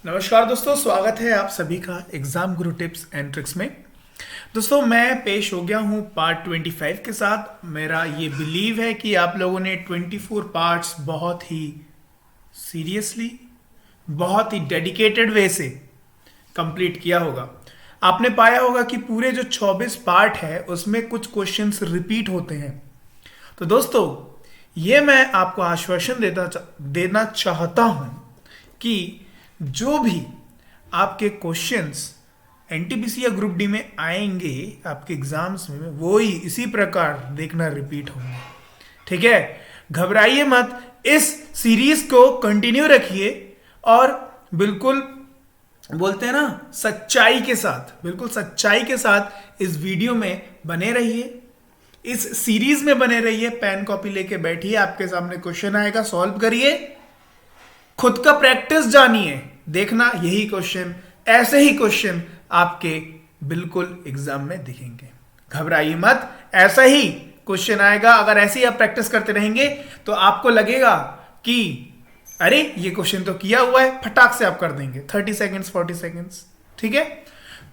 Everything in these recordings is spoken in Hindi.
नमस्कार दोस्तों, स्वागत है आप सभी का exam Guru tips and tricks में। दोस्तों, मैं पेश हो गया हूं पार्ट 25 के साथ। मेरा ये बिलीव है कि आप लोगों ने 24 पार्ट्स बहुत ही सीरियसली, बहुत ही डेडिकेटेड वे से कंप्लीट किया होगा। आपने पाया होगा कि पूरे जो 24 पार्ट है उसमें कुछ क्वेश्चंस रिपीट होते हैं। तो दोस्तों, ये मैं आपको आश्वासन देना चाहता हूं कि जो भी आपके क्वेश्चंस एनटीपीसी या ग्रुप डी में आएंगे आपके एग्जाम्स में, वो ही इसी प्रकार देखना रिपीट होंगे। ठीक है, घबराइए मत, इस सीरीज को कंटिन्यू रखिए और बिल्कुल बोलते हैं ना सच्चाई के साथ, बिल्कुल सच्चाई के साथ इस वीडियो में बने रहिए, इस सीरीज में बने रहिए। पेन कॉपी लेके बैठिए, आपके सामने क्वेश्चन आएगा, सॉल्व करिए, खुद का प्रैक्टिस जानिए, देखना यही क्वेश्चन, ऐसे ही क्वेश्चन आपके बिल्कुल एग्जाम में दिखेंगे। घबराइए मत, ऐसा ही क्वेश्चन आएगा। अगर ऐसे ही आप प्रैक्टिस करते रहेंगे तो आपको लगेगा कि अरे ये क्वेश्चन तो किया हुआ है, फटाक से आप कर देंगे 30 सेकेंड्स 40 सेकेंड्स। ठीक है,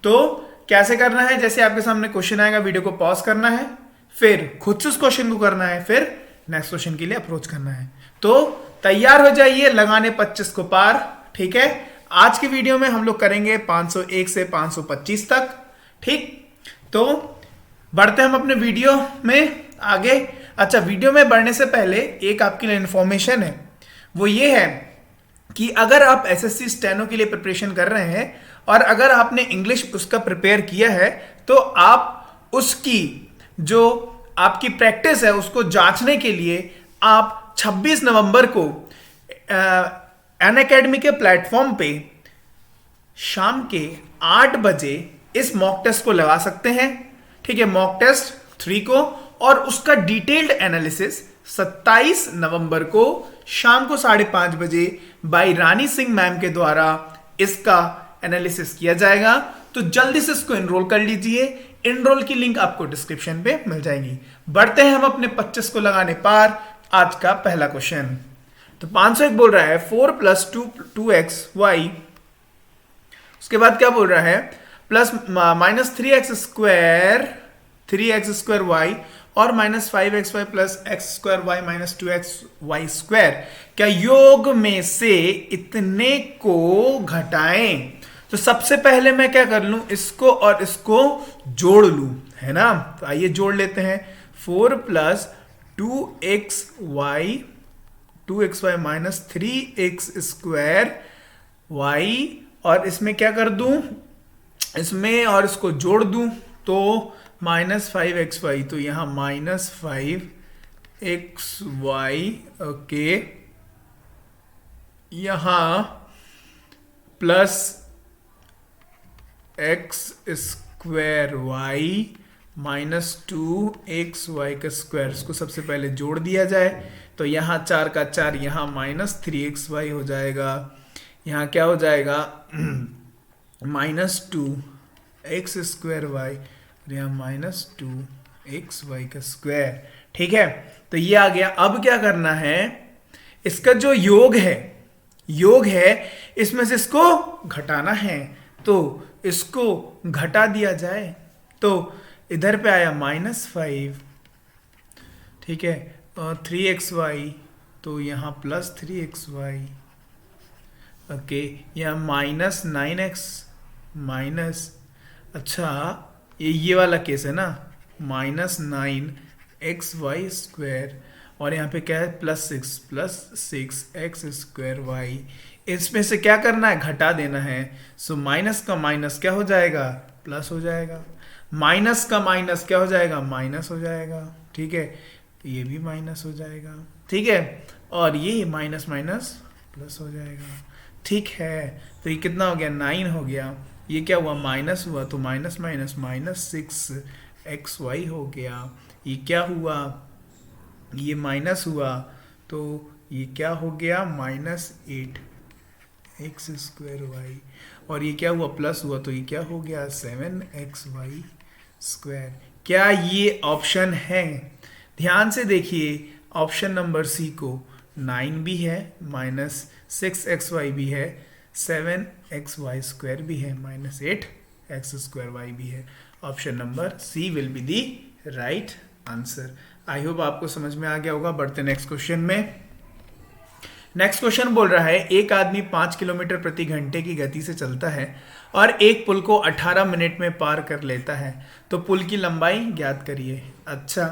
तो कैसे करना है? जैसे आपके सामने क्वेश्चन आएगा, वीडियो को पॉज करना है, फिर खुद से उस क्वेश्चन को करना है, फिर नेक्स्ट क्वेश्चन के लिए अप्रोच करना है। तो तैयार हो जाइए लगाने 25 को पार। ठीक है, आज की वीडियो में हम लोग करेंगे 501 से 525 तक। ठीक, तो बढ़ते हैं हम अपने वीडियो में आगे। अच्छा, वीडियो में बढ़ने से पहले एक आपके लिए इंफॉर्मेशन है, वो ये है कि अगर आप एसएससी स्टेनो के लिए प्रिपरेशन कर रहे हैं और अगर आपने इंग्लिश उसका प्रिपेयर किया है, तो आप उसकी जो आपकी प्रैक्टिस है उसको जांचने के लिए आप 26 नवंबर को अनअकैडमी के प्लेटफॉर्म पे शाम के 8 बजे इस मॉक टेस्ट को लगा सकते हैं। ठीक है, मॉक टेस्ट 3 को, और उसका डिटेल्ड एनालिसिस 27 नवंबर को शाम को 5:30 बजे बाई रानी सिंह मैम के द्वारा इसका एनालिसिस किया जाएगा। तो जल्दी से इसको एनरोल कर लीजिए, एनरोल की लिंक आपको डिस्क्रिप्शन पे मिल जाएगी। बढ़ते हैं हम अपने 25 को लगाने पार। आज का पहला क्वेश्चन, तो 501 बोल रहा है 4 + 2x y, उसके बाद क्या बोल रहा है प्लस -3x² और -5xy + x² y - 2xy², क्या योग में से इतने को घटाएं? तो सबसे पहले मैं क्या कर लूं, इसको और इसको जोड़ लूं, है ना। तो आइए जोड़ लेते हैं। 4 + 2xy - 3x² और इसमें क्या कर दूं, इसमें और इसको जोड़ दूं तो -5xy, तो यहां -5xy, ओके, यहां प्लस x² - 2xy², इसको सबसे पहले जोड़ दिया जाए तो यहाँ 4 का 4, यहाँ -3xy हो जाएगा, यहाँ क्या हो जाएगा -2x²y, और यहाँ -2xy²। ठीक है, तो ये आ गया। अब क्या करना है, इसका जो योग है इसमें से इसको घटाना है, तो इसको घटा दिया जाए। तो इधर पे आया -5, ठीक है, 3xy, तो यहाँ +3xy, ओके, यहाँ -9x अच्छा, ये वाला केस है ना, -9xy², और यहाँ पे क्या है +6x²y। इसमें से क्या करना है, घटा देना है। सो माइनस का माइनस क्या हो जाएगा, प्लस हो जाएगा, माइनस का माइनस क्या हो जाएगा, माइनस हो जाएगा। ठीक है, ये भी माइनस हो जाएगा। ठीक है, और ये माइनस माइनस प्लस हो जाएगा। ठीक है, तो ये कितना हो गया, 9 हो गया। ये क्या हुआ, माइनस हुआ, तो माइनस माइनस -6xy हो गया। ये क्या हुआ, ये माइनस हुआ, तो ये क्या हो गया, -8x²y, और ये क्या हुआ, प्लस हुआ, तो ये क्या हो गया, 7xy²। क्या ये ऑप्शन है? ध्यान से देखिए, ऑप्शन नंबर सी को 9 भी है, -6xy भी है, 7xy² भी है, -8x² भी है। Option number C will be the right answer. I hope आपको समझ में आ गया होगा। बढ़ते नेक्स्ट क्वेश्चन में। नेक्स्ट क्वेश्चन बोल रहा है एक आदमी 5 किलोमीटर प्रति घंटे की गति से चलता है और एक पुल को 18 मिनट में पार कर लेता है, तो पुल की लंबाई ज्ञात करिए। अच्छा,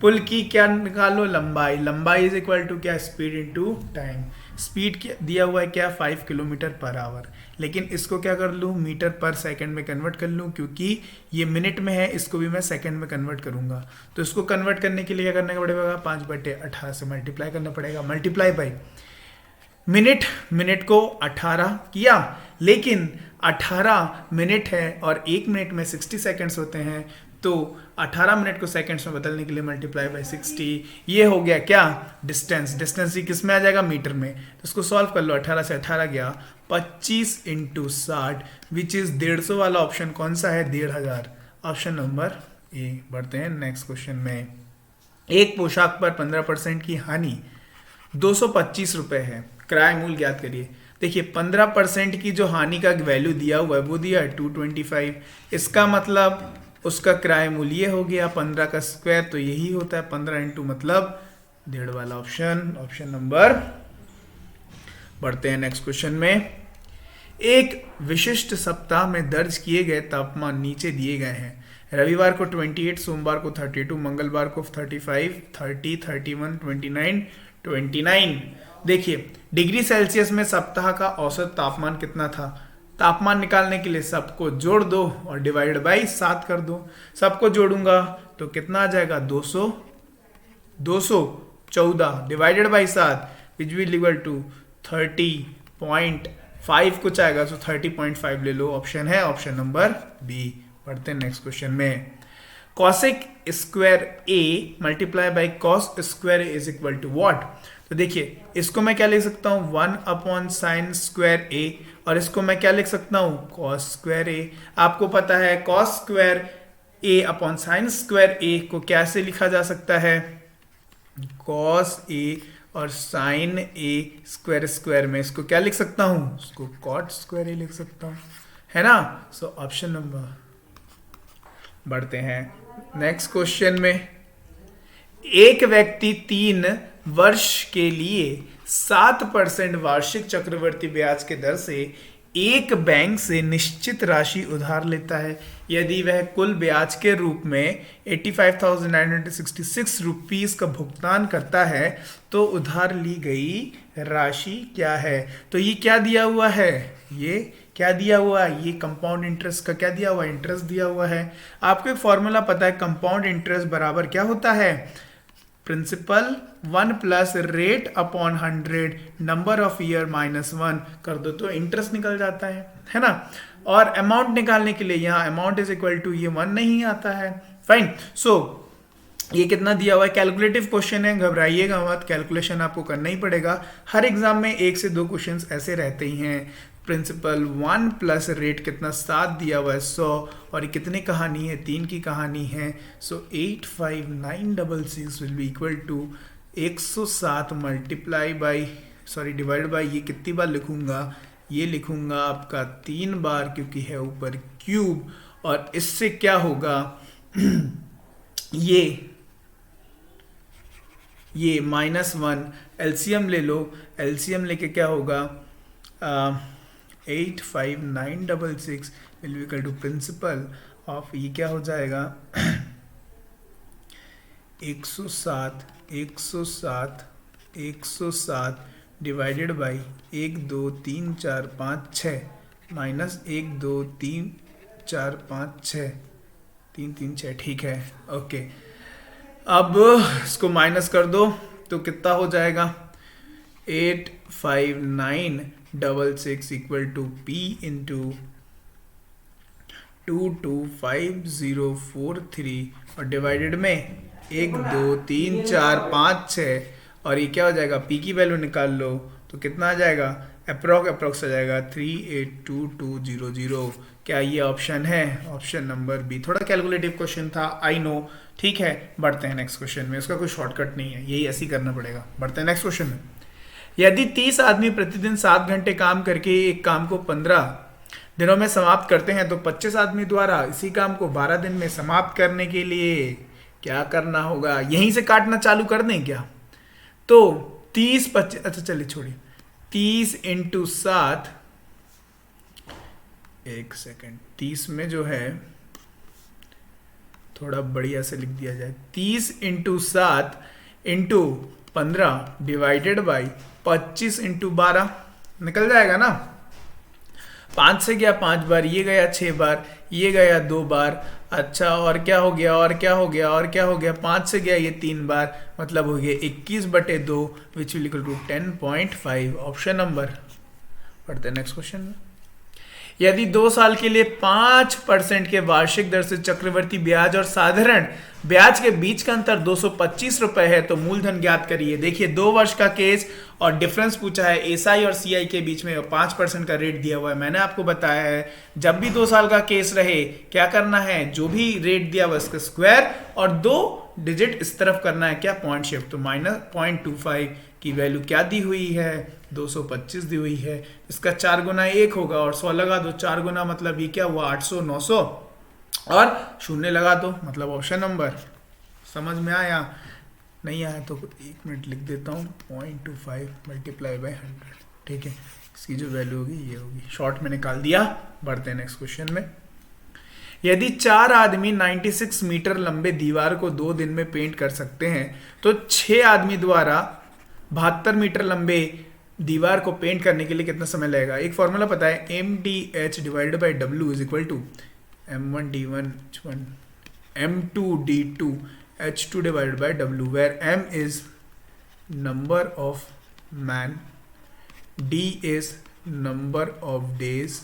पुल की क्या निकालो, लंबाई। लंबाई इज इक्वल टू क्या, स्पीड इनटू टाइम। स्पीड दिया हुआ है क्या, 5 किलोमीटर पर आवर, लेकिन इसको क्या कर लूँ, मीटर पर सेकंड में कन्वर्ट कर लूँ, क्योंकि ये मिनट में है, इसको भी मैं सेकंड में कन्वर्ट करूँगा। तो इसको कन्वर्ट करने के लिए क्या करना पड़ेगा, 5/18 से मल्टीप्लाई करना पड़ेगा। मल्टीप्लाई बाई मिनट को 18 किया, लेकिन 18 मिनट है और 1 मिनट में 60 सेकंड्स होते हैं, तो 18 मिनट को सेकंड्स में बदलने के लिए मल्टीप्लाई बाई 60। ये हो गया क्या, डिस्टेंस। डिस्टेंस ही किस में आ जाएगा, मीटर में। तो इसको सॉल्व कर लो, 18 से 18 गया 25 × 60 विच इज 150 वाला ऑप्शन कौन सा है, 1500, ऑप्शन नंबर ए। बढ़ते हैं नेक्स्ट क्वेश्चन में। एक पोशाक पर 15% की हानि 225 रुपए है, किराया मूल्य ज्ञात करिए। देखिए 15% की जो हानि का वैल्यू दिया हुआ है वो दिया है 225, इसका मतलब उसका किराया मूल्य ये हो गया 15 का स्क्वायर, तो यही होता है 15 इंटू मतलब 1.5 वाला ऑप्शन, ऑप्शन नंबर। बढ़ते हैं नेक्स्ट क्वेश्चन में। एक विशिष्ट सप्ताह में दर्ज किए गए तापमान नीचे दिए गए हैं। रविवार को 28, सोमवार को 32, मंगलवार को 35, 30, 31, 29, 29। देखिए डिग्री सेल्सियस में सप्ताह का औसत तापमान कितना था। तापमान निकालने के लिए सबको जोड़ दो और डिवाइड बाई 7 कर दो। सबको जोड़ूंगा तो कितना आ जाएगा, 214 divided by 7 which will equal to 30.5 कुछ आएगा, तो 30.5 ले लो, ऑप्शन है ऑप्शन नंबर बी। पढ़ते हैं नेक्स्ट क्वेश्चन में। Cosec square A multiply by cos square A is equal to what. तो देखिए इसको मैं क्या लिख सकता हूँ, 1/sin स्क्वायर ए, और इसको मैं क्या लिख सकता हूँ, कॉस स्क्वायर ए। आपको पता है कॉस स्क्वायर ए अपॉन साइन स्क्वायर ए को कैसे लिखा जा सकता है, कॉस ए और साइन ए स्क्वायर स्क्वायर में इसको क्या लिख सकता हूँ, उसको कॉट स्क्वायर ए लिख सकता हूँ, है ना। So option number. बढ़ते हैं नेक्स्ट क्वेश्चन में। एक व्यक्ति 3 वर्ष के लिए 7% वार्षिक चक्रवर्ती ब्याज के दर से एक बैंक से निश्चित राशि उधार लेता है। यदि वह कुल ब्याज के रूप में 85,966 रुपीस का भुगतान करता है तो उधार ली गई राशि क्या है। तो ये क्या दिया हुआ है, ये क्या दिया हुआ है, ये कंपाउंड इंटरेस्ट का क्या दिया हुआ है, इंटरेस्ट दिया हुआ है। आपको एक फॉर्मूला पता है, कंपाउंड इंटरेस्ट बराबर क्या होता है, principal 1 plus rate upon 100 number of year -1 कर दो तो इंटरेस्ट निकल जाता है ना। और अमाउंट निकालने के लिए यहाँ अमाउंट इज इक्वल टू ये 1 नहीं आता है। फाइन, सो ये कितना दिया हुआ है, कैलकुलेटिव क्वेश्चन है, घबराइएगा मत, कैलकुलेशन आपको करना ही पड़ेगा। हर एग्जाम में 1 से 2 क्वेश्चंस ऐसे रहते ही हैं। प्रिंसिपल 1 प्लस रेट कितना 7 दिया हुआ है 100, और ये कितनी कहानी है, 3 की कहानी है। So 85966 will be equal to 107 multiply by divide by, ये कितनी बार लिखूंगा, ये लिखूंगा आपका 3 बार, क्योंकि है ऊपर क्यूब। और इससे क्या होगा ये -1 एलसीएम ले लो, एलसीएम लेके क्या होगा 85966 will be equal to principal of, ये क्या हो जाएगा 107 डिवाइडेड बाई 1 2 3 4 5 6 माइनस 1 2 3 4 5 6 3 3 6, ठीक है ओके। अब इसको माइनस कर दो तो कितना हो जाएगा 85966 इक्वल टू P इंटू 225043 और डिवाइडेड में 1 2 3 4 5 6, और ये क्या हो जाएगा, P की वैल्यू निकाल लो तो कितना आ जाएगा, अप्रोक्स आ जाएगा 382200। क्या ये ऑप्शन है, ऑप्शन नंबर बी। थोड़ा कैलकुलेटिव क्वेश्चन था, आई नो, ठीक है। बढ़ते हैं नेक्स्ट क्वेश्चन में, उसका कोई शॉर्टकट नहीं है, यही ऐसे ही करना पड़ेगा। बढ़ते हैं नेक्स्ट क्वेश्चन में। यदि 30 आदमी प्रतिदिन 7 घंटे काम करके एक काम को 15 दिनों में समाप्त करते हैं तो 25 आदमी द्वारा इसी काम को 12 दिन में समाप्त करने के लिए क्या करना होगा? यहीं से काटना चालू कर दें क्या? तो 30 25, अच्छा चलिए छोड़िए, 30 इंटू 7, एक सेकेंड, 30 में जो है थोड़ा बढ़िया से लिख दिया जाए, 30 into 7 into 15 divided by 25 into 12, निकल जाएगा ना। 5 से गया 5 बार, ये गया 6 बार, ये गया 2 बार। अच्छा, और क्या हो गया, और क्या हो गया, और क्या हो गया, 5 से गया ये 3 बार, मतलब हो गया 21/2 which will equal to 10.5। Option number. पढ़ते हैं नेक्स्ट क्वेश्चन में। यदि 2 साल के लिए 5% के वार्षिक दर से चक्रवर्ती ब्याज और साधारण ब्याज के बीच का अंतर 225 रुपए है तो मूलधन ज्ञात करिए। देखिए 2 वर्ष का केस और डिफरेंस पूछा है एसआई और सीआई के बीच में, 5% का रेट दिया हुआ है। मैंने आपको बताया है जब भी 2 साल का केस रहे क्या करना है, जो भी रेट दिया हुआ उसका स्क्वायर और 2 डिजिट इस तरफ करना है, क्या पॉइंट शिफ्ट। तो -0.25 की वैल्यू क्या दी हुई है, 225 दी हुई है। इसका 4 गुना 1 होगा और 100 लगा दो, 4 गुना मतलब ये क्या हुआ 800, 900 और 0 लगा दो, मतलब ऑप्शन नंबर। समझ में आया? नहीं आया तो 1 मिनट लिख देता हूँ, 0.25 मल्टीप्लाई बाई 100, ठीक है। इसकी जो वैल्यू होगी ये होगी, शॉर्ट में निकाल दिया। बढ़ते हैं नेक्स्ट क्वेश्चन में। यदि 4 आदमी 96 मीटर लंबे दीवार को 2 दिन में पेंट कर सकते हैं तो 6 आदमी द्वारा 72 मीटर लंबे दीवार को पेंट करने के लिए कितना समय लगेगा? एक फॉर्मूला पता है, MDH divided by W is equal to M1D1 M2D2 H2 divided by W, where M is number of man, D is number of days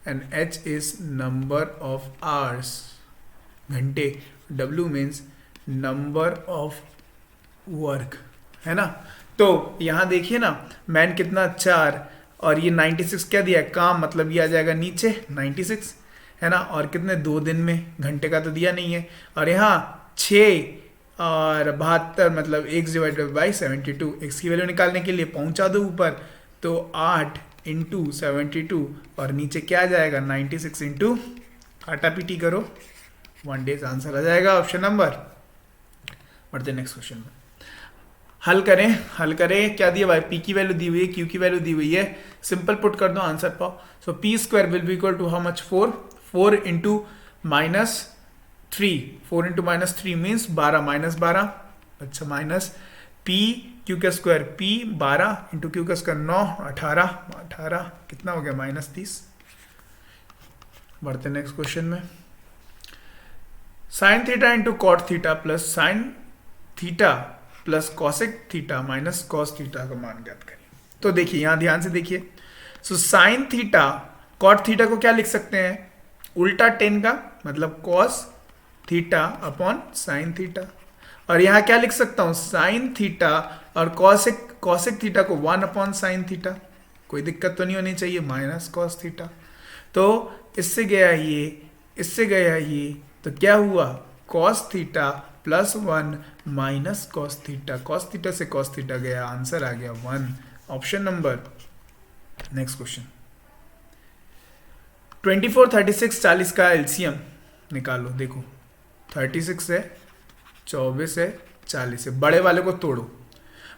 and H is number of hours, घंटे, W means number of work, है ना। तो यहां देखिए ना, मैन कितना 4 और ये 96 क्या दिया है, काम, मतलब ये आ जाएगा नीचे 96, है ना। और कितने 2 दिन में, घंटे का तो दिया नहीं है। और यहाँ 6 और 72 मतलब x डिवाइडेड बाई 72, x की वैल्यू निकालने के लिए पहुंचा दो ऊपर, तो 8 इंटू 72 और नीचे क्या आ जाएगा 96 इंटू, काटा पीटी करो, 1 डेज आंसर आ जाएगा, ऑप्शन नंबर। बढ़ते नेक्स्ट क्वेश्चन में। हल करें क्या दिया भाई, पी की वैल्यू दी हुई है, क्यू की वैल्यू दी हुई है, सिंपल पुट कर दो आंसर पाओ। So P square will be equal to how much, 4 into -3, 4 into -3 means 12, अच्छा माइनस पी क्यू का स्क्वायर, पी 12 इंटू क्यू का स्क्वायर 9, 18 कितना हो गया -30। बढ़ते नेक्स्ट क्वेश्चन में। Sine theta into cot theta plus sine theta plus cosec theta minus cos theta का मान ज्ञात करिए। तो देखिए यहां ध्यान से देखिए, so sine theta cot theta को क्या लिख सकते हैं, उल्टा 10 का, मतलब cos theta upon sine theta. और यहां क्या लिख सकता हूं, साइन थीटा और कॉसेक थीटा को 1 अपॉन साइन थीटा, कोई दिक्कत तो नहीं होनी चाहिए, माइनस कॉस थीटा। तो इससे गया ये, इससे गया ये, तो क्या हुआ cos theta plus 1 minus cos theta से कॉस थीटा गया, आंसर आ गया 1, ऑप्शन नंबर। Next question. 24, 36, 40 का एलसीएम निकालो। देखो 36 है, 24 है, 40 है, बड़े वाले को तोड़ो,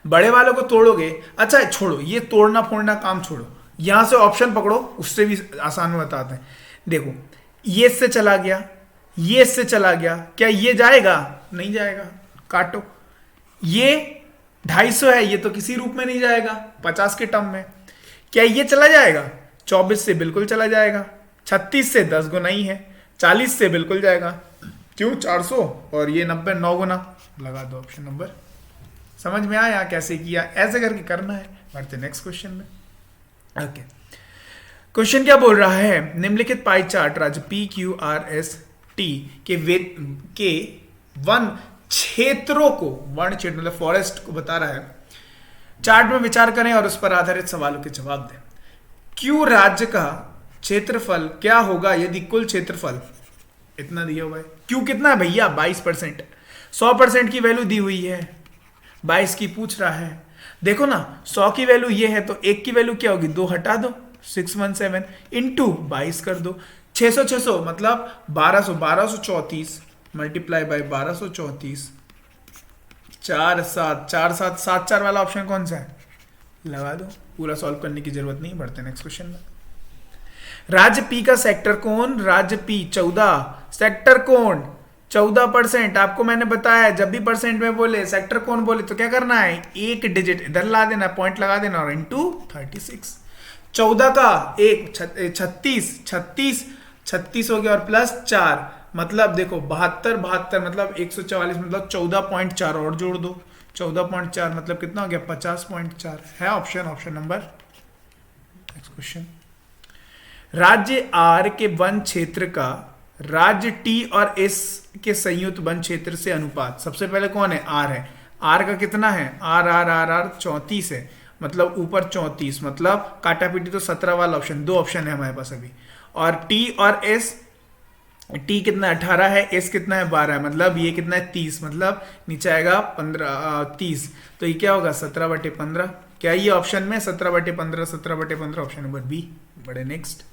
बड़े वाले को तोड़ोगे, अच्छा छोड़ो ये तोड़ना फोड़ना काम छोड़ो, यहां से ऑप्शन पकड़ो, उससे भी आसान में बताते हैं। देखो ये इससे चला गया, ये इससे चला गया, क्या ये जाएगा? नहीं जाएगा, काटो। ये 250 है, ये तो किसी रूप में नहीं जाएगा 50 के टर्म में। क्या ये चला जाएगा? 24 से बिल्कुल चला जाएगा, 36 से 10 गुना ही है, 40 से बिल्कुल जाएगा, क्यों 400, और ये 90 9 गुना, लगा दो ऑप्शन नंबर। समझ में आया कैसे किया, ऐसे करके करना है। बढ़ते नेक्स्ट क्वेश्चन में। ओके, क्वेश्चन क्या बोल रहा है, निम्नलिखित पाई चार्ट राज्य PQRST के वन क्षेत्रों को, वन क्षेत्र मतलब फॉरेस्ट को बता रहा है, चार्ट में विचार करें और उस पर आधारित सवालों के जवाब दें। क्यू राज्य का क्षेत्रफल क्या होगा यदि कुल क्षेत्रफल इतना दिया हुआ है। क्यू कितना है भैया 22%, 100% की वैल्यू दी हुई है, 22 की पूछ रहा है। देखो ना, 100 की वैल्यू ये है तो एक की वैल्यू क्या होगी, 2 हटा दो, 617 इंटू 22 कर दो, 600 600 मतलब 1200, 1234 मल्टीप्लाई बाय 1234, 4 7 वाला ऑप्शन कौन सा है, लगा दो। पूरा सॉल्व करने की जरूरत नहीं, बढ़ते नेक्स्ट क्वेश्चन में। राज्य पी का सेक्टर कोण, राज्य पी 14, सेक्टर कोण 14%। आपको मैंने बताया जब भी परसेंट में बोले, सेक्टर कोण बोले तो क्या करना है, एक डिजिट इधर ला देना, पॉइंट लगा देना और इंटू 36। 14 का एक 36, 36 36 हो गया और प्लस 4 मतलब देखो 72, 72 मतलब 144 मतलब 14.4 और जोड़ दो, 14.4 मतलब कितना हो गया, 50.4 है option, option number. Next question, राज्य आर के वन क्षेत्र का राज्य टी और एस के संयुक्त वन क्षेत्र से अनुपात, सबसे पहले कौन है, आर है, आर का कितना है, आर आर आर आर 34 है, मतलब ऊपर 34 मतलब काटा पीटी तो 17 वाला ऑप्शन, दो ऑप्शन है हमारे पास अभी। और टी और एस, टी कितना 18 है, एस कितना है 12 है, मतलब ये कितना है 30, मतलब नीचे आएगा 30, तो ये क्या होगा 17/15। क्या ये ऑप्शन में 17/15, 17/15 ऑप्शन नंबर बी। बड़े नेक्स्ट,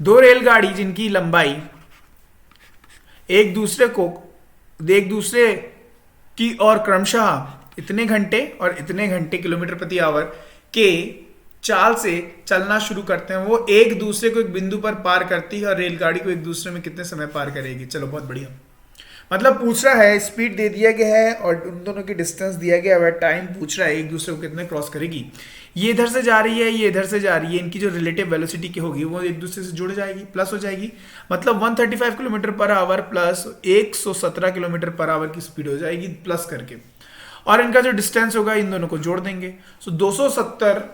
दो रेलगाड़ी जिनकी लंबाई एक दूसरे की और क्रमशः इतने घंटे और इतने घंटे किलोमीटर प्रति आवर के चाल से चलना शुरू करते हैं, वो एक दूसरे को एक बिंदु पर पार करती है और रेलगाड़ी को एक दूसरे में कितने समय पार करेगी। चलो बहुत बढ़िया, मतलब पूछ रहा है, स्पीड दे दिया गया है और उन दोनों की डिस्टेंस दिया गया है, टाइम पूछ रहा है एक दूसरे को कितने क्रॉस करेगी। ये इधर से जा रही है, ये इधर से जा रही है, इनकी जो रिलेटिव वेलोसिटी की होगी वो एक दूसरे से जुड़ जाएगी, प्लस हो जाएगी, मतलब 135 kilometre per hour plus 117 kilometre per hour की स्पीड हो जाएगी प्लस करके, और इनका जो डिस्टेंस होगा इन दोनों को जोड़ देंगे। सो 270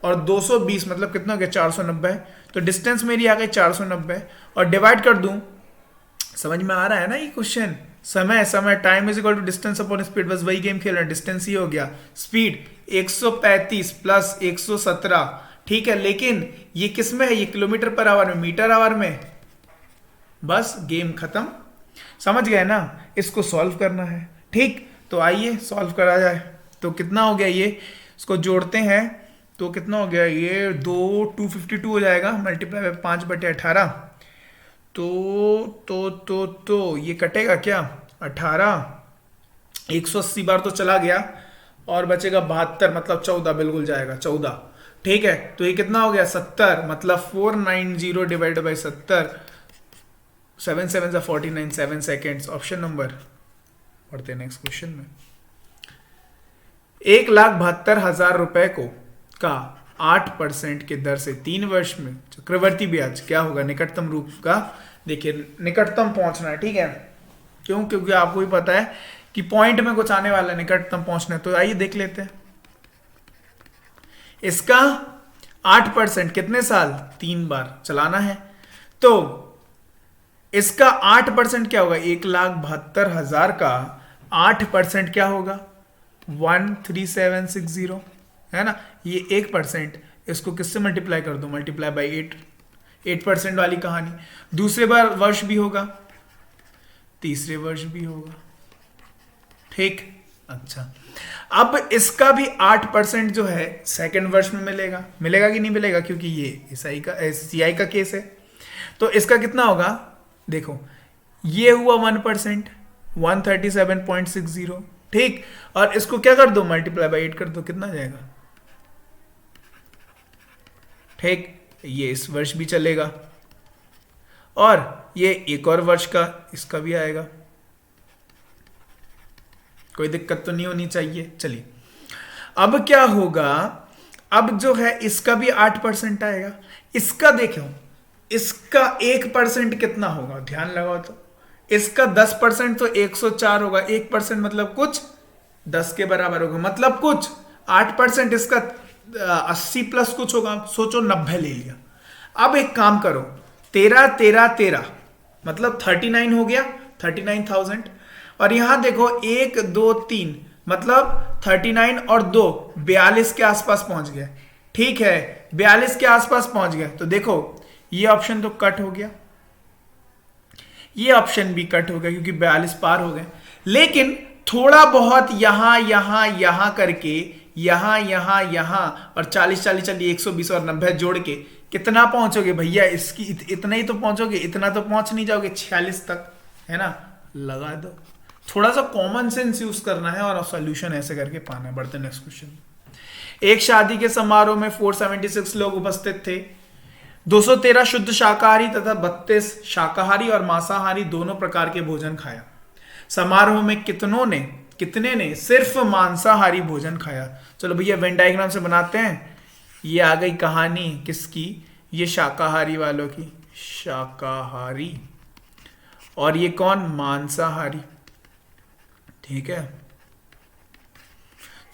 और 220 मतलब कितना हो गया 490, तो डिस्टेंस मेरी आ गई 490 और डिवाइड कर दूं, समझ में आ रहा है ना ये क्वेश्चन, समय time is equal to distance upon speed, बस वही गेम खेल रहे हैं, डिस्टेंस ही हो गया, स्पीड 135 प्लस 117, ठीक है, लेकिन ये किस में है, ये किलोमीटर पर आवर में, मीटर आवर में, बस गेम खत्म। समझ गए ना, इसको सॉल्व करना है, ठीक, तो आइए सॉल्व करा जाए। तो कितना हो गया ये, इसको जोड़ते हैं तो कितना हो गया, ये 252 हो जाएगा, मल्टीप्लाई बाय 5/18, तो ये कटेगा क्या, 18, 180 बार तो चला गया और बचेगा 72 मतलब 14, बिल्कुल जाएगा 14, ठीक है, तो ये कितना हो गया 70 मतलब 490 divide by 70, 7 7 49, 7 seconds, option number. पढ़ते हैं नेक्स्ट क्वेश्चन में, 1,72,000 रुपए को का 8% के दर से 3 वर्ष में चक्रवर्ती ब्याज क्या होगा, निकटतम रूप का, देखिए निकटतम पहुंचना है, ठीक है, क्यों, क्योंकि आपको भी पता है कि पॉइंट में कुछ आने वाला है, निकटतम पहुंचना है, तो आइए देख लेते हैं। इसका 8% कितने साल, 3 बार चलाना है, तो इसका 8% क्या होगा, 1,72,000 का 8% क्या होगा, 13760 है ना, ये 1%, इसको किससे मल्टीप्लाई कर दो, मल्टीप्लाई बाई 8% वाली कहानी। दूसरे बार वर्ष भी होगा, तीसरे वर्ष भी होगा, ठीक, अच्छा, अब इसका भी 8% जो है सेकंड वर्ष में मिलेगा, मिलेगा कि नहीं मिलेगा, क्योंकि ये सीआई का केस है, तो इसका कितना होगा, देखो ये हुआ 1%, 137.60, ठीक, और इसको क्या कर दो, मल्टीप्लाई बाई 8 कर दो, कितना जाएगा, ठीक, ये इस वर्ष भी चलेगा और ये एक और वर्ष का इसका भी आएगा, कोई दिक्कत तो नहीं होनी चाहिए। चलिए अब क्या होगा, अब जो है इसका भी 8% आएगा, इसका देखो, इसका 1% कितना होगा, ध्यान लगाओ, तो इसका 10% तो 104 होगा, 1% मतलब कुछ 10 के बराबर होगा, मतलब कुछ 8% इसका 80 प्लस कुछ होगा, सोचो 90 ले लिया। अब एक काम करो, 13 13 13 मतलब 39 हो गया, 39,000, और यहां देखो 1 2 3 मतलब 39 और 2 42 के आसपास पहुंच गया, ठीक है, 42 के आसपास पहुंच गया, तो देखो ये ऑप्शन तो कट हो गया, ये ऑप्शन भी कट हो गया क्योंकि 42 पार हो गए, लेकिन थोड़ा बहुत यहां यहां यहां करके यहां यहां यहां और 40 40 40 120 और 90 जोड़ के कितना पहुंचोगे भैया? इसकी इतना ही तो पहुंचोगे, इतना तो पहुंच नहीं जाओगे 46 तक, है ना? लगा दो। थोड़ा सा कॉमन सेंस यूज करना है और सॉल्यूशन ऐसे करके पाना है। बढ़ते नेक्स्ट क्वेश्चन। एक शादी के समारोह में 476 लोग उपस्थित थे। 213 शुद्ध शाकाहारी तथा 32 शाकाहारी और मांसाहारी दोनों प्रकार के भोजन खाया। समारोह में कितने ने सिर्फ मांसाहारी भोजन खाया? चलो भैया वेन डायग्राम से बनाते हैं। ये आ गई कहानी किसकी? ये शाकाहारी वालों की, शाकाहारी, और ये कौन? मांसाहारी। ठीक है,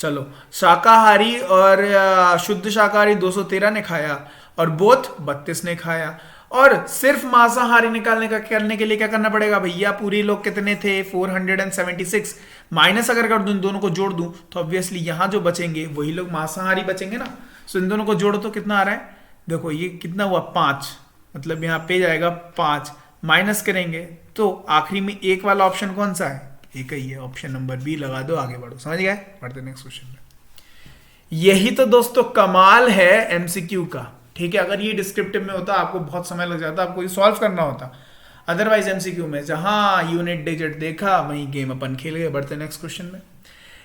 चलो शाकाहारी और शुद्ध शाकाहारी 213 ने खाया और बोथ 32 ने खाया। और सिर्फ मांसाहारी निकालने का करने के लिए क्या करना पड़ेगा भैया? पूरी लोग कितने थे? 476 माइनस अगर कर दूं, दोनों को जोड़ दूं तो ऑब्वियसली यहां जो बचेंगे वही लोग मांसाहारी बचेंगे ना। सो इन दोनों को जोड़ो तो कितना आ रहा है? देखो ये कितना हुआ? 5, मतलब यहाँ पे जाएगा 5, माइनस करेंगे तो आखिरी में एक वाला ऑप्शन कौन सा है? एक ही है, ऑप्शन नंबर बी लगा दो, आगे बढ़ो। समझ गए? बढ़ते नेक्स्ट क्वेश्चन में। यही तो दोस्तों कमाल है एमसीक्यू का। ठीक है, अगर ये डिस्क्रिप्टिव में होता आपको बहुत समय लग जाता, आपको ये सॉल्व करना होता। अदरवाइज एमसीक्यू में जहां यूनिट डिजिट देखा वहीं गेम अपन खेल गए। बढ़ते नेक्स्ट क्वेश्चन में।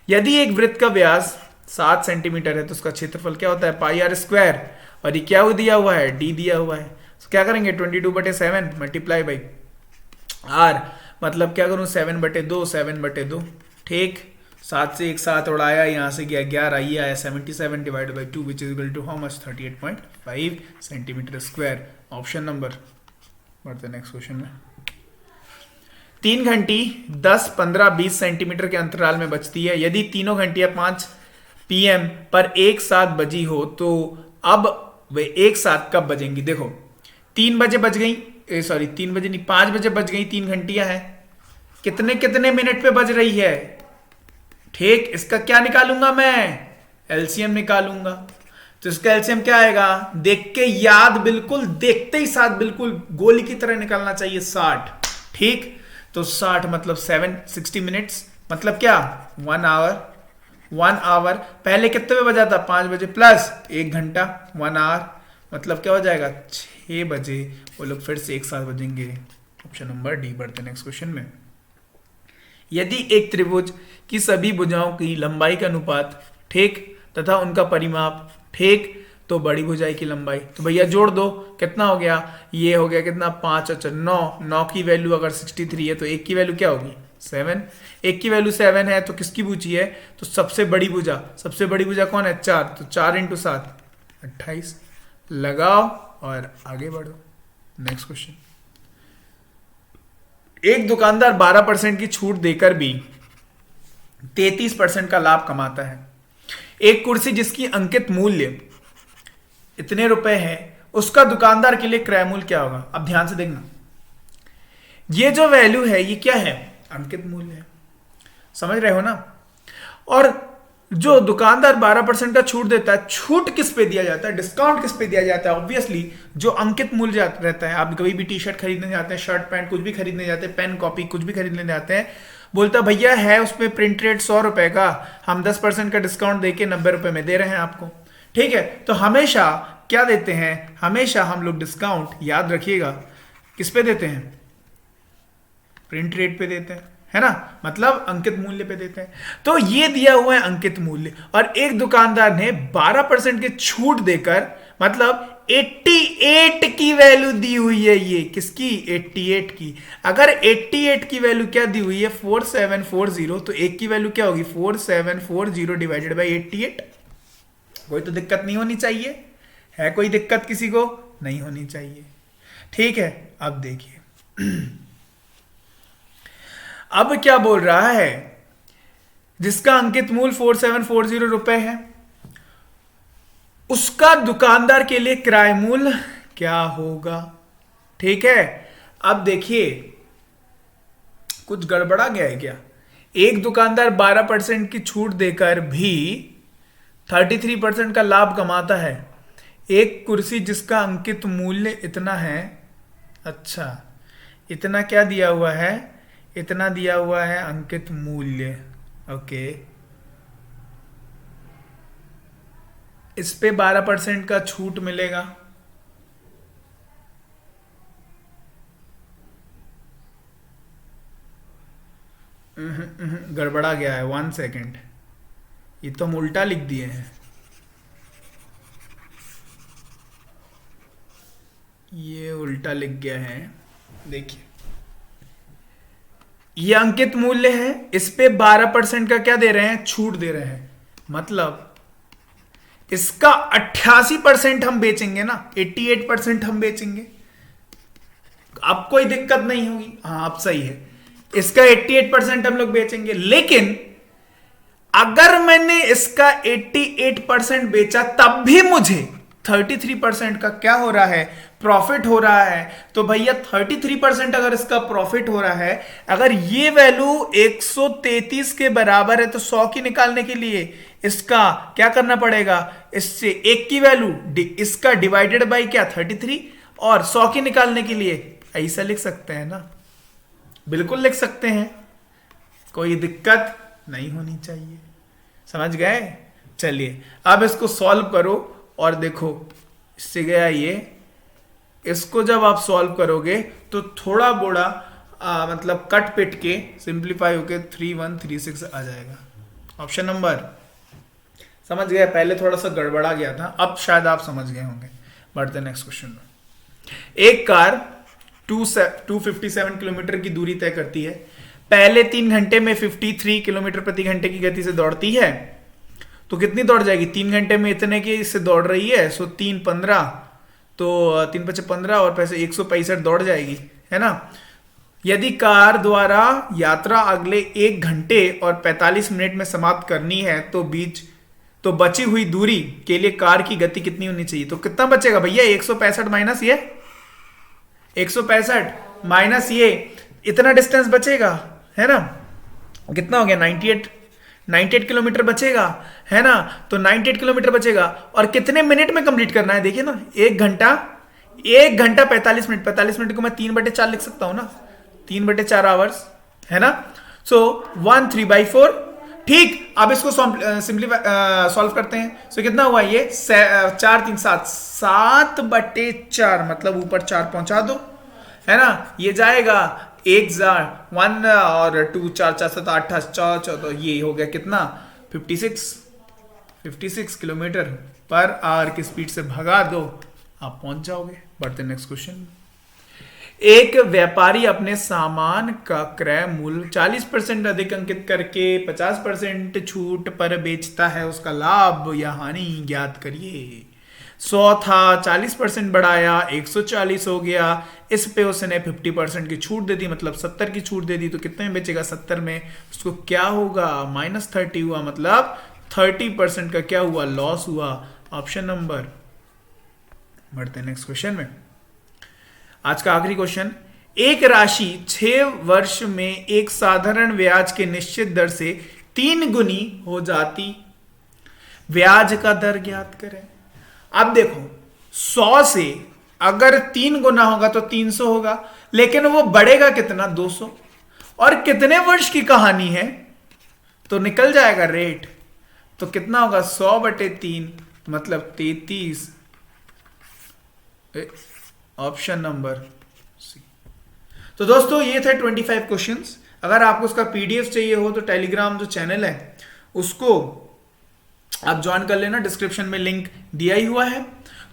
यदि एक वृत्त का व्यास 7 सेंटीमीटर है तो उसका क्षेत्रफल क्या होता है? पाई आर स्क्वायर। और ये क्या दिया हुआ है? डी दिया हुआ है। तो क्या करेंगे? 22/7 मल्टीप्लाई बाई आर, मतलब क्या करूं? 7/2, 7/2। ठीक, 7 से एक साथ उड़ाया, यहां से गया 11, ये आया 77 divide by 2 which is equal to how much? 38.5 centimetre square. Option number. बढ़ते नेक्स्ट क्वेश्चन में। 3 घंटी 10, 15, 20 सेंटीमीटर के अंतराल में बजती है। यदि तीनों घंटियां 5 PM पर एक साथ बजी हो तो अब वे एक साथ कब बजेंगी? देखो 3 बजे बज गई, सॉरी 3 बजे नहीं, 5 बजे बज गई, 3 घंटियां हैं, कितने कितने मिनट पे बज रही है? ठीक, इसका क्या निकालूंगा मैं? एलसीएम निकालूंगा। तो इसका एलसीएम क्या आएगा? देख के याद, बिल्कुल देखते ही साथ बिल्कुल गोली की तरह निकालना चाहिए, 60। ठीक, तो 60 मतलब 60 मिनट्स, मतलब क्या? 1 आवर। 1 आवर पहले कितने बजे बजा था? 5 बजे प्लस 1 घंटा, 1 आवर, मतलब क्या हो जाएगा? 6 बजे वो लोग फिर से एक साथ बजेंगे। Option number D. बढ़ते नेक्स्ट क्वेश्चन में। यदि एक त्रिभुज की सभी भुजाओं की लंबाई का अनुपात ठीक तथा उनका परिमाप ठीक, तो बड़ी भुजाई की लंबाई, तो भैया जोड़ दो, कितना हो गया? ये हो गया कितना? 5 और 9, 9 की वैल्यू अगर 63 है तो एक की वैल्यू क्या होगी? 7। एक की वैल्यू 7 है तो किसकी भुजी है? तो सबसे बड़ी भुजा, सबसे बड़ी भुजा कौन है? 4, तो 4 × 7 28। लगाओ और आगे बढ़ो। Next question. एक दुकानदार 12% की छूट देकर भी 33% का लाभ कमाता है। एक कुर्सी जिसकी अंकित मूल्य इतने रुपए है, उसका दुकानदार के लिए क्रय मूल्य क्या होगा? अब ध्यान से देखना, ये जो वैल्यू है ये क्या है? अंकित मूल्य है। समझ रहे हो ना? और जो दुकानदार 12% का छूट देता है, छूट किस पे दिया जाता है? डिस्काउंट किस पे दिया जाता है? ऑब्वियसली जो अंकित मूल्य रहता है। आप कभी भी टी शर्ट खरीदने जाते हैं, शर्ट पैंट कुछ भी खरीदने जाते हैं, पेन कॉपी कुछ भी खरीदने जाते हैं, बोलता भैया है उस पर प्रिंट रेट 100 रुपए का, हम 10% का डिस्काउंट देके 90 रुपए में दे रहे हैं आपको। ठीक है, तो हमेशा क्या देते हैं? हमेशा हम लोग डिस्काउंट, याद रखिएगा, किस पे देते हैं? प्रिंट रेट पे देते हैं, है ना? मतलब अंकित मूल्य पे देते हैं। तो ये दिया हुआ है अंकित मूल्य, और एक दुकानदार ने 12% की छूट देकर, मतलब 88 की वैल्यू दी हुई है। ये किसकी? 88 की। अगर 88 की वैल्यू क्या दी हुई है? 4740, तो एक की वैल्यू क्या होगी? 4740 डिवाइडेड बाई 88। कोई तो दिक्कत नहीं होनी चाहिए, है कोई दिक्कत किसी को? नहीं होनी चाहिए। ठीक है, अब देखिए अब क्या बोल रहा है? जिसका अंकित मूल्य 4740 रुपए है, उसका दुकानदार के लिए किराए मूल्य क्या होगा? ठीक है, अब देखिए कुछ गड़बड़ा गया है क्या? एक दुकानदार 12% की छूट देकर भी 33% का लाभ कमाता है। एक कुर्सी जिसका अंकित मूल्य इतना है, अच्छा इतना क्या दिया हुआ है? इतना दिया हुआ है अंकित मूल्य। ओके, इस पे 12% का छूट मिलेगा। गड़बड़ा गया है, 1 सेकेंड, ये तो हम उल्टा लिख दिए हैं। ये उल्टा लिख गया है, देखिए ये अंकित मूल्य है, इस पे 12% का क्या दे रहे हैं, छूट दे रहे हैं। मतलब इसका 88% हम बेचेंगे ना, 88% हम बेचेंगे, अब कोई दिक्कत नहीं होगी। हाँ अब सही है, इसका 88% हम लोग बेचेंगे। लेकिन अगर मैंने इसका 88% बेचा तब भी मुझे 33% का क्या हो रहा है, प्रॉफिट हो रहा है। तो भैया 33% अगर इसका प्रॉफिट हो रहा है, अगर ये वैल्यू 133 के बराबर है, तो 100 की निकालने के लिए इसका क्या करना पड़ेगा, इससे एक की वैल्यू इसका डिवाइडेड बाई क्या 33, और 100 की निकालने के लिए ऐसा लिख सकते हैं ना, बिल्कुल लिख सकते हैं, कोई दिक्कत नहीं होनी चाहिए। समझ गए? चलिए अब इसको सॉल्व करो और देखो, इससे गया ये, इसको जब आप सॉल्व करोगे तो थोड़ा बोड़ा मतलब कट पिट के सिंप्लीफाई होके 3136 आ जाएगा। ऑप्शन नंबर, समझ गए? पहले थोड़ा सा गड़बड़ा गया था, अब शायद आप समझ गए होंगे। बढ़ते नेक्स्ट क्वेश्चन में। एक कार 257 किलोमीटर की दूरी तय करती है, पहले 3 घंटे में 53 किलोमीटर प्रति घंटे की गति से दौड़ती है, तो कितनी दौड़ जाएगी? 3 घंटे में इतने की इससे दौड़ रही है, सो 3 15, तो 3 5 15 और पैसे 165 दौड़ जाएगी, है ना। यदि कार द्वारा यात्रा अगले 1 घंटे और 45 मिनट में समाप्त करनी है, तो बची हुई दूरी के लिए कार की गति कितनी होनी चाहिए? तो कितना बचेगा भैया? 165 माइनस ये 165 माइनस ये, इतना डिस्टेंस बचेगा, है ना। कितना हो गया? 98 किलोमीटर बचेगा, है ना। तो 98 किलोमीटर बचेगा, और कितने मिनट में कंप्लीट करना है? देखिए ना, 1 घंटा 45 मिनट, 45 मिनट को मैं 3/4 लिख सकता हूं ना, 3/4 आवर्स, है ना। सो 1 3/4। ठीक, अब इसको सिंपलीफाई सॉल्व करते हैं। सो कितना हुआ ये? 4 3 7, 7/4, मतलब ऊपर 4 पहुंचा दो, है ना। ये जाएगा 1 और 2 4 4 7 8 4, तो ये हो गया कितना? 56 किलोमीटर पर आवर की स्पीड से भगा दो, आप पहुंच जाओगे। बढ़ते नेक्स्ट क्वेश्चन। एक व्यापारी अपने सामान का क्रय मूल्य 40% अधिक अंकित करके 50% छूट पर बेचता है, उसका लाभ या हानि ज्ञात करिए। 100 था, 40% बढ़ाया, 140 हो गया, इस पे उसने 50% की छूट दे दी, मतलब 70 की छूट दे दी, तो कितने में बेचेगा? 70 में। उसको क्या होगा? -30 हुआ, मतलब 30% का क्या हुआ? लॉस हुआ। Option number. बढ़ते हैं नेक्स्ट क्वेश्चन में। आज का आखिरी क्वेश्चन। एक राशि 6 वर्ष में एक साधारण ब्याज के निश्चित दर से 3 गुनी हो जाती, ब्याज का दर ज्ञात करें। अब देखो, 100 से अगर 3 गुना होगा तो 300 होगा, लेकिन वो बढ़ेगा कितना? 200। और कितने वर्ष की कहानी है, तो निकल जाएगा रेट। तो कितना होगा? 100/3, मतलब 33। Option number C. तो दोस्तों ये थे 25 क्वेश्चंस। अगर आपको उसका पीडीएफ चाहिए हो तो टेलीग्राम जो चैनल है उसको आप ज्वाइन कर लेना, डिस्क्रिप्शन में लिंक दिया ही हुआ है।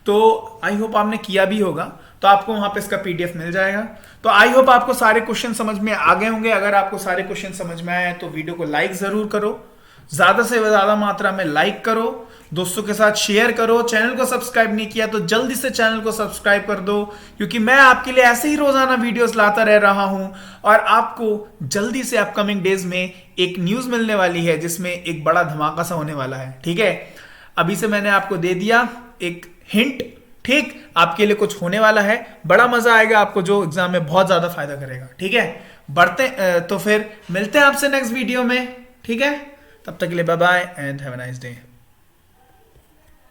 तो आई होप आपने किया भी होगा, तो आपको वहां पे इसका पीडीएफ मिल जाएगा। तो आई होप आपको सारे क्वेश्चन समझ में आ गए होंगे। अगर आपको सारे क्वेश्चन समझ में आए तो वीडियो को लाइक जरूर करो, ज्यादा से ज्यादा मात्रा में लाइक करो, दोस्तों के साथ शेयर करो। चैनल को सब्सक्राइब नहीं किया तो जल्दी से चैनल को सब्सक्राइब कर दो, क्योंकि मैं आपके लिए ऐसे ही रोजाना वीडियोस लाता रह रहा हूं। और आपको जल्दी से अपकमिंग डेज में एक न्यूज मिलने वाली है जिसमें एक बड़ा धमाका सा होने वाला है, ठीक है। अभी से मैंने आपको दे दिया एक हिंट, ठीक। आपके लिए कुछ होने वाला है, बड़ा मजा आएगा आपको, जो एग्जाम में बहुत ज्यादा फायदा करेगा, ठीक है। बढ़ते तो फिर मिलते हैं आपसे नेक्स्ट वीडियो में, ठीक है। तब तक के लिए bye bye and have a nice day.